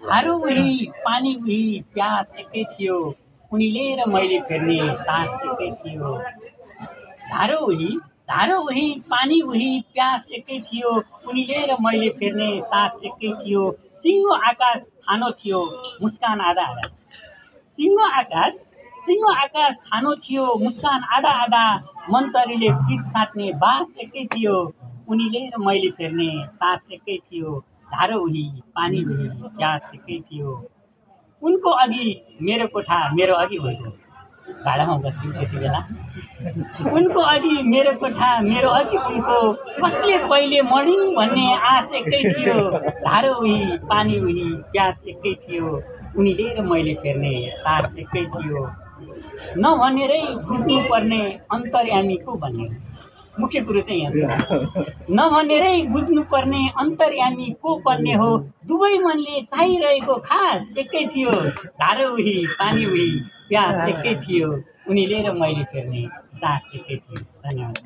धारो उही पानी उही प्यास एकै थियो, उनीले र मैले फेर्ने सास एकै थियो। धारो उही पानी उही प्यास एकै थियो, उनीले र मैले फेर्ने सास एकै थियो। सिङ्गो आकाश छानो थियो, मुस्कान आधा आधा। सिङ्गो आकाश छानो थियो, मुस्कान आधा आधा। मनचरीले पिठ साट्ने बास एकै थियो, उनीले र मैले फेर्ने सास एकै थियो। धारो उही पानी उही प्यास एकै थियो। उनको अघि मेरो कोठा मेरो अघि भएको भाडामा बस्थ्यो त्यति बेला। उनको अघि मेरो कोठा मेरो अघि उनको, कसले पहिले मर्निङ भन्ने आश एकै थियो। धारो उही पानी उही प्यास एकै थियो, उनीले र मैले फेर्ने सास एकै थियो। नभनेरै बुझ्नुपर्ने अन्तर्यामी को भन्ने मुख्य कुरो चाहिँ यहाँ नभनेरै बुझ्नुपर्ने अन्तर्यामी को भन्ने हो। दुवै मनले चाहिरहेको खास एकै थियो। धारो उही पानी उही प्यास एकै थियो, उनीले र मैले फेर्ने सास एकै थियो। धन्यवाद।